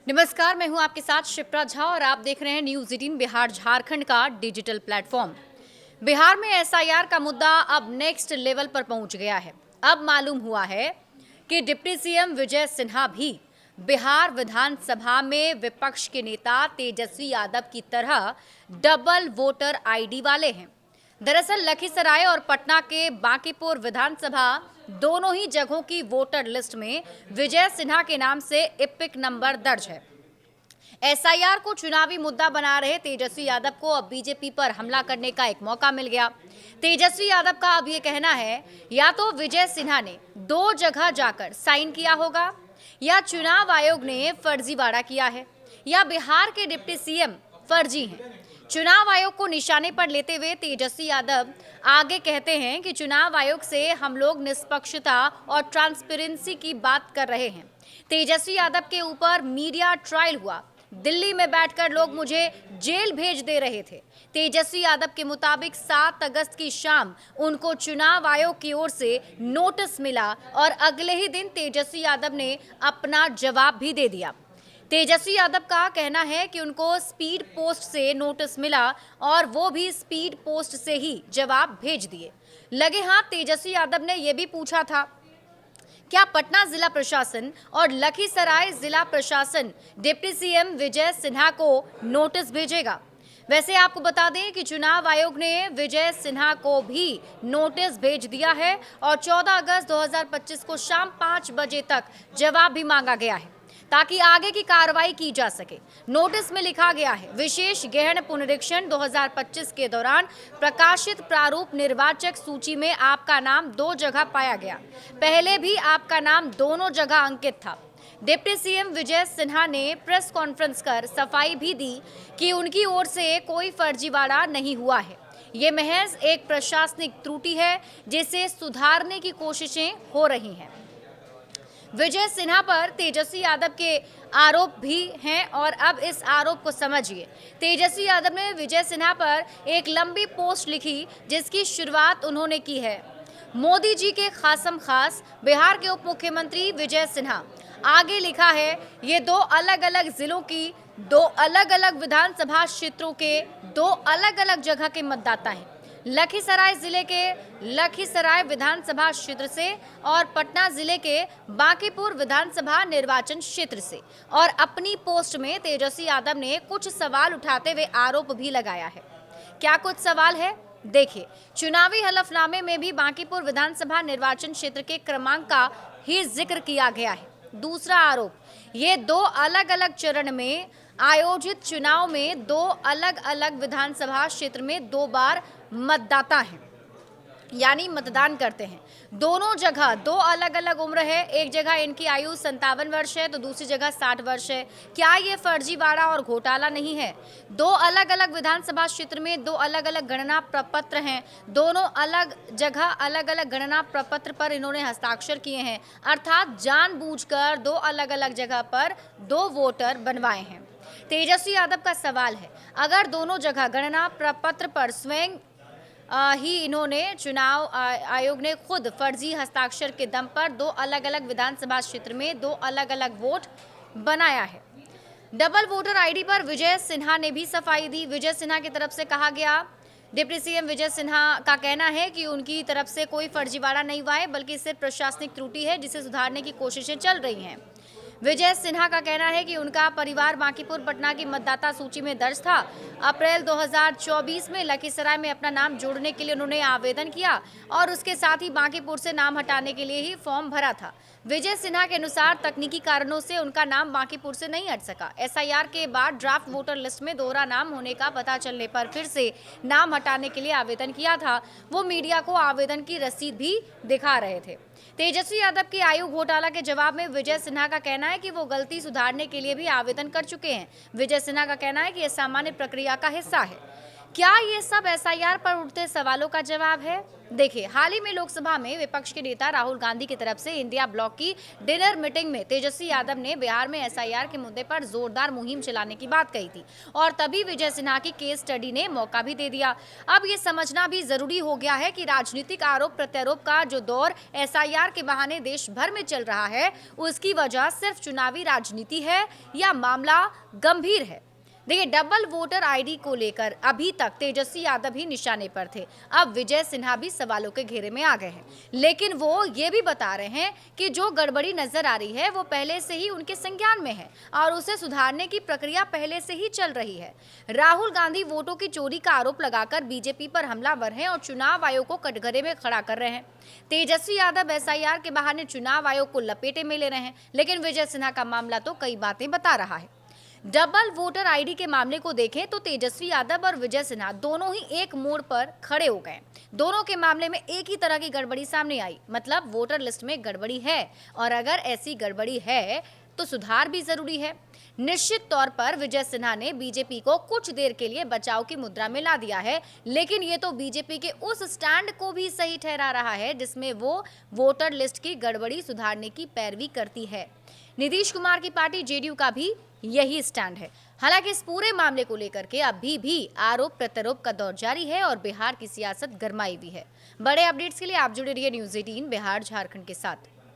नमस्कार, मैं हूं आपके साथ शिप्रा झा और आप देख रहे हैं न्यूज 18 बिहार झारखंड का डिजिटल प्लेटफॉर्म। बिहार में एसआईआर का मुद्दा अब नेक्स्ट लेवल पर पहुंच गया है। अब मालूम हुआ है कि डिप्टी सीएम विजय सिन्हा भी बिहार विधानसभा में विपक्ष के नेता तेजस्वी यादव की तरह डबल वोटर आईडी वाले हैं। दरअसल लखीसराय और पटना के बांकीपुर विधानसभा दोनों ही जगहों की वोटर लिस्ट में विजय सिन्हा के नाम से इपिक नंबर दर्ज है। एसआईआर को चुनावी मुद्दा बना रहे तेजस्वी यादव को अब बीजेपी पर हमला करने का एक मौका मिल गया। तेजस्वी यादव का अब ये कहना है, या तो विजय सिन्हा ने दो जगह जाकर साइन किया होगा, या चुनाव आयोग ने फर्जीवाड़ा किया है, या बिहार के डिप्टी सीएम फर्जी हैं। चुनाव आयोग को निशाने पर लेते हुए तेजस्वी यादव आगे कहते हैं कि चुनाव आयोग से हम लोग निष्पक्षता और ट्रांसपेरेंसी की बात कर रहे हैं। तेजस्वी यादव के ऊपर मीडिया ट्रायल हुआ, दिल्ली में बैठकर लोग मुझे जेल भेज दे रहे थे। तेजस्वी यादव के मुताबिक 7 अगस्त की शाम उनको चुनाव आयोग की ओर से नोटिस मिला और अगले ही दिन तेजस्वी यादव ने अपना जवाब भी दे दिया। तेजस्वी यादव का कहना है कि उनको स्पीड पोस्ट से नोटिस मिला और वो भी स्पीड पोस्ट से ही जवाब भेज दिए। लगे हाथ तेजस्वी यादव ने यह भी पूछा था, क्या पटना जिला प्रशासन और लखीसराय जिला प्रशासन डिप्टी सीएम विजय सिन्हा को नोटिस भेजेगा? वैसे आपको बता दें कि चुनाव आयोग ने विजय सिन्हा को भी नोटिस भेज दिया है और 14 अगस्त 2025 को शाम 5 बजे तक जवाब भी मांगा गया है ताकि आगे की कार्रवाई की जा सके। नोटिस में लिखा गया है, विशेष गहन पुनरीक्षण 2025 के दौरान प्रकाशित प्रारूप निर्वाचक सूची में आपका नाम 2 जगह पाया गया। पहले भी आपका नाम दोनों जगह अंकित था। डिप्टी सीएम विजय सिन्हा ने प्रेस कॉन्फ्रेंस कर सफाई भी दी कि उनकी ओर से कोई फर्जीवाड़ा नहीं हुआ है। ये महज एक प्रशासनिक त्रुटि है जिसे सुधारने की कोशिशें हो रही हैं। विजय सिन्हा पर तेजस्वी यादव के आरोप भी हैं और अब इस आरोप को समझिए। तेजस्वी यादव ने विजय सिन्हा पर एक लंबी पोस्ट लिखी जिसकी शुरुआत उन्होंने की है, मोदी जी के खासम खास बिहार के उप मुख्यमंत्री विजय सिन्हा। आगे लिखा है, ये 2 अलग अलग जिलों की 2 अलग अलग विधानसभा क्षेत्रों के 2 अलग अलग जगह के मतदाता हैं। लखीसराय जिले के लखीसराय विधानसभा क्षेत्र से और पटना जिले के बांकीपुर विधानसभा निर्वाचन क्षेत्र से। और अपनी पोस्ट में तेजस्वी यादव ने कुछ सवाल उठाते हुए आरोप भी लगाया है। क्या कुछ सवाल है? देखिए, चुनावी हलफनामे में भी बांकीपुर विधानसभा निर्वाचन क्षेत्र के क्रमांक का ही जिक्र किया गया है। दूसरा आरोप, ये 2 अलग अलग चरण में आयोजित चुनाव में 2 अलग अलग विधानसभा क्षेत्र में 2 बार मतदाता हैं, यानी मतदान करते हैं। दोनों जगह 2 अलग अलग उम्र है, एक जगह इनकी आयु 57 वर्ष है तो दूसरी जगह 60 वर्ष है। क्या ये फर्जीवाड़ा और घोटाला नहीं है? 2 अलग अलग विधानसभा क्षेत्र में 2 अलग अलग गणना प्रपत्र हैं, दोनों अलग जगह अलग अलग गणना प्रपत्र पर इन्होंने हस्ताक्षर किए हैं, अर्थात जानबूझकर 2 अलग अलग जगह पर 2 वोटर बनवाए हैं। तेजस्वी यादव का सवाल है, अगर दोनों जगह गणना प्रपत्र पर स्वयं ही इन्होंने चुनाव आयोग ने खुद फर्जी हस्ताक्षर के दम पर 2 अलग अलग विधानसभा क्षेत्र में 2 अलग अलग वोट बनाया है। डबल वोटर आईडी पर विजय सिन्हा ने भी सफाई दी। विजय सिन्हा की तरफ से कहा गया, डिप्टी सीएम विजय सिन्हा का कहना है कि उनकी तरफ से कोई फर्जीवाड़ा नहीं हुआ है, बल्कि सिर्फ प्रशासनिक त्रुटि है जिसे सुधारने की कोशिशें चल रही हैं। विजय सिन्हा का कहना है कि उनका परिवार बांकीपुर पटना की मतदाता सूची में दर्ज था। अप्रैल 2024 में लखीसराय में अपना नाम जोड़ने के लिए उन्होंने आवेदन किया और उसके साथ ही बांकीपुर से नाम हटाने के लिए ही फॉर्म भरा था। विजय सिन्हा के अनुसार तकनीकी कारणों से उनका नाम बांकीपुर से नहीं हट सका। एसआईआर के बाद ड्राफ्ट वोटर लिस्ट में दोहरा नाम होने का पता चलने पर फिर से नाम हटाने के लिए आवेदन किया था। वो मीडिया को आवेदन की रसीद भी दिखा रहे थे। तेजस्वी यादव की आयु घोटाला के जवाब में विजय सिन्हा का कहना है कि वो गलती सुधारने के लिए भी आवेदन कर चुके हैं। विजय सिन्हा का कहना है कि यह सामान्य प्रक्रिया का हिस्सा है। क्या ये सब एसआईआर पर उठते सवालों का जवाब है? देखिए, हाल ही में लोकसभा में विपक्ष के नेता राहुल गांधी की तरफ से इंडिया ब्लॉक की डिनर मीटिंग में तेजस्वी यादव ने बिहार में एसआईआर के मुद्दे पर जोरदार मुहिम चलाने की बात कही थी और तभी विजय सिन्हा की केस स्टडी ने मौका भी दे दिया। अब ये समझना भी जरूरी हो गया है कि राजनीतिक आरोप प्रत्यारोप का जो दौर एसआईआर के बहाने देश भर में चल रहा है, उसकी वजह सिर्फ चुनावी राजनीति है या मामला गंभीर है। देखिए, डबल वोटर आईडी को लेकर अभी तक तेजस्वी यादव ही निशाने पर थे। अब विजय सिन्हा भी सवालों के घेरे में आ गए हैं, लेकिन वो ये भी बता रहे हैं कि जो गड़बड़ी नजर आ रही है वो पहले से ही उनके संज्ञान में है और उसे सुधारने की प्रक्रिया पहले से ही चल रही है। राहुल गांधी वोटों की चोरी का आरोप लगाकर बीजेपी पर हमलावर हैं और चुनाव आयोग को कटघरे में खड़ा कर रहे हैं। तेजस्वी यादव एसआईआर के बहाने चुनाव आयोग को लपेटे में ले रहे हैं, लेकिन विजय सिन्हा का मामला तो कई बातें बता रहा है। डबल वोटर आईडी के मामले को देखें तो तेजस्वी यादव और विजय सिन्हा दोनों ही एक मोड़ पर खड़े हो गए। दोनों के मामले में एक ही तरह की गड़बड़ी सामने आई, मतलब वोटर लिस्ट में गड़बड़ी है और अगर ऐसी गड़बड़ी है तो सुधार भी जरूरी है। निश्चित तौर पर विजय सिन्हा ने बीजेपी को कुछ देर के लिए बचाव की मुद्रा में ला दिया है, लेकिन ये तो बीजेपी के उस स्टैंड को भी सही ठहरा रहा है जिसमें वो वोटर लिस्ट की गड़बड़ी सुधारने की पैरवी करती है। नीतीश कुमार की पार्टी जेडीयू का भी यही स्टैंड है। हालांकि इस पूरे मामले को लेकर के अभी भी आरोप प्रत्यारोप का दौर जारी है और बिहार की सियासत गरमाई हुई है। बड़े अपडेट्स के लिए आप जुड़े रहिए न्यूज़ 18 बिहार झारखंड के साथ।